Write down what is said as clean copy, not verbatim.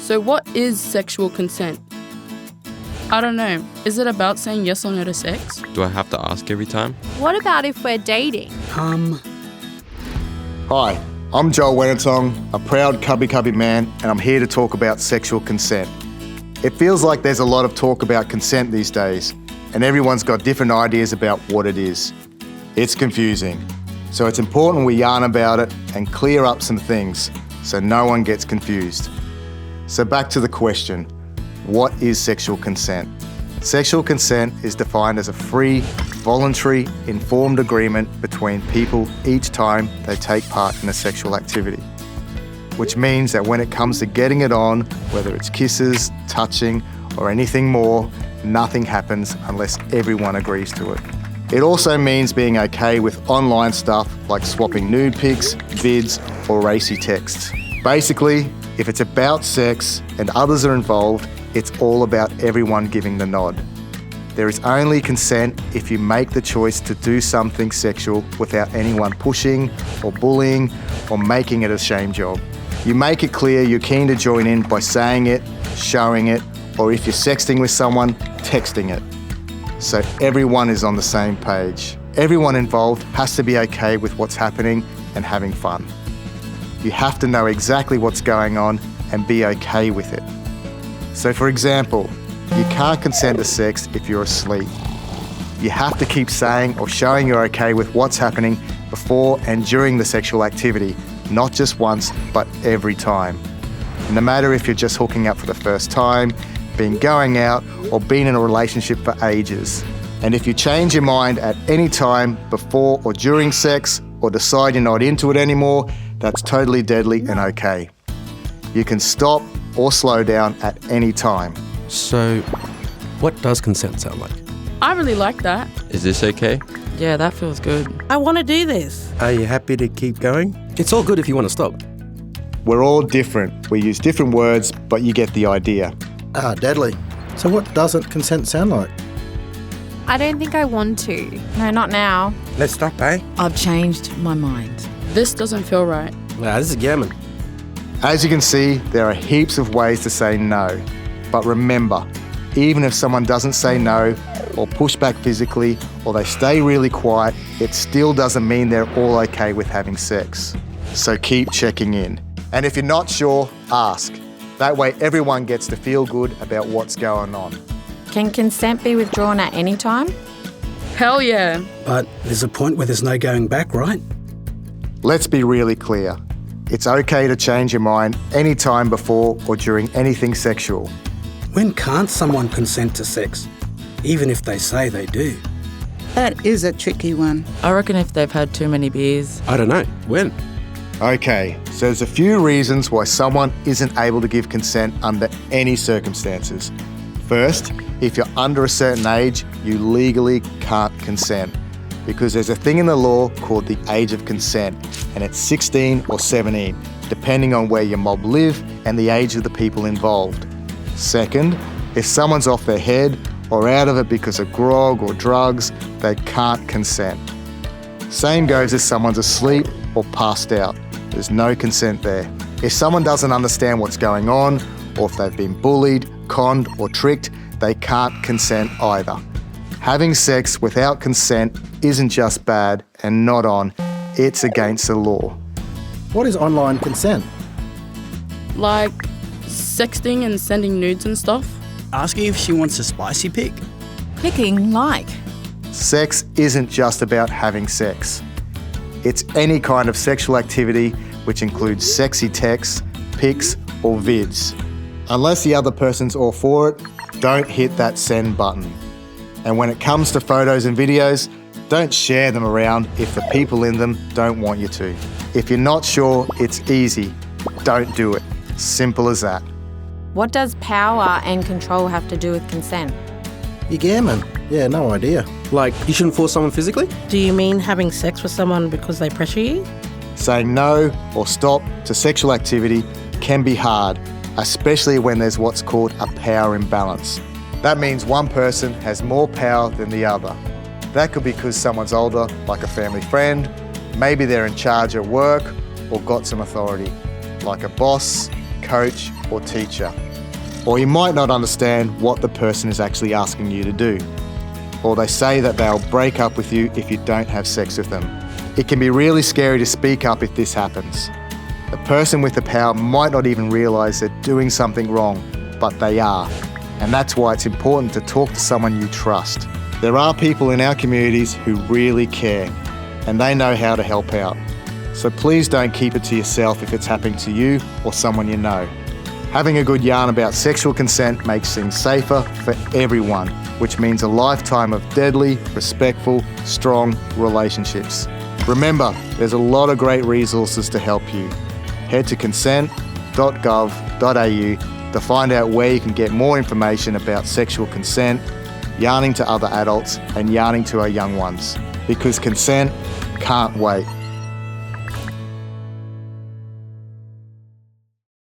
So what is sexual consent? I don't know. Is it about saying yes or no to sex? Do I have to ask every time? What about if we're dating? Hi, I'm Joel Wenatong, a proud Cubby man, and I'm here to talk about sexual consent. It feels like there's a lot of talk about consent these days, and everyone's got different ideas about what it is. It's confusing, so it's important we yarn about it and clear up some things so no one gets confused. So back to the question, what is sexual consent? Sexual consent is defined as a free, voluntary, informed agreement between people each time they take part in a sexual activity. Which means that when it comes to getting it on, whether it's kisses, touching, or anything more, nothing happens unless everyone agrees to it. It also means being okay with online stuff like swapping nude pics, vids, or racy texts. Basically, if it's about sex and others are involved, it's all about everyone giving the nod. There is only consent if you make the choice to do something sexual without anyone pushing or bullying or making it a shame job. You make it clear you're keen to join in by saying it, showing it, or if you're sexting with someone, texting it. So everyone is on the same page. Everyone involved has to be okay with what's happening and having fun. You have to know exactly what's going on and be okay with it. So for example, you can't consent to sex if you're asleep. You have to keep saying or showing you're okay with what's happening before and during the sexual activity, not just once, but every time. No matter if you're just hooking up for the first time, been going out, or been in a relationship for ages. And if you change your mind at any time before or during sex, or decide you're not into it anymore, that's totally deadly and okay. You can stop or slow down at any time. So, what does consent sound like? I really like that. Is this okay? Yeah, that feels good. I want to do this. Are you happy to keep going? It's all good if you want to stop. We're all different. We use different words, but you get the idea. Deadly. So what doesn't consent sound like? I don't think I want to. No, not now. Let's stop, eh? I've changed my mind. This doesn't feel right. This is gammon. As you can see, there are heaps of ways to say no. But remember, even if someone doesn't say no, or push back physically, or they stay really quiet, it still doesn't mean they're all okay with having sex. So keep checking in. And if you're not sure, ask. That way everyone gets to feel good about what's going on. Can consent be withdrawn at any time? Hell yeah. But there's a point where there's no going back, right? Let's be really clear. It's okay to change your mind any time before or during anything sexual. When can't someone consent to sex, even if they say they do? That is a tricky one. I reckon if they've had too many beers. I don't know. When? Okay, so there's a few reasons why someone isn't able to give consent under any circumstances. First, if you're under a certain age, you legally can't consent because there's a thing in the law called the age of consent, and it's 16 or 17, depending on where your mob live and the age of the people involved. Second, if someone's off their head or out of it because of grog or drugs, they can't consent. Same goes if someone's asleep or passed out. There's no consent there. If someone doesn't understand what's going on, or if they've been bullied, conned, or tricked, they can't consent either. Having sex without consent isn't just bad and not on, it's against the law. What is online consent? Like sexting and sending nudes and stuff. Asking if she wants a spicy pic. Clicking like. Sex isn't just about having sex. It's any kind of sexual activity which includes sexy texts, pics, or vids. Unless the other person's all for it, don't hit that send button. And when it comes to photos and videos, don't share them around if the people in them don't want you to. If you're not sure, it's easy. Don't do it. Simple as that. What does power and control have to do with consent? You gammon. Yeah, no idea. Like, you shouldn't force someone physically? Do you mean having sex with someone because they pressure you? Saying no or stop to sexual activity can be hard, especially when there's what's called a power imbalance. That means one person has more power than the other. That could be because someone's older, like a family friend, maybe they're in charge at work or got some authority, like a boss, coach, or teacher. Or you might not understand what the person is actually asking you to do. Or they say that they'll break up with you if you don't have sex with them. It can be really scary to speak up if this happens. The person with the power might not even realise they're doing something wrong, but they are. And that's why it's important to talk to someone you trust. There are people in our communities who really care, and they know how to help out. So please don't keep it to yourself if it's happening to you or someone you know. Having a good yarn about sexual consent makes things safer for everyone, which means a lifetime of deadly, respectful, strong relationships. Remember, there's a lot of great resources to help you. Head to consent.gov.au to find out where you can get more information about sexual consent, yarning to other adults, and yarning to our young ones. Because consent can't wait.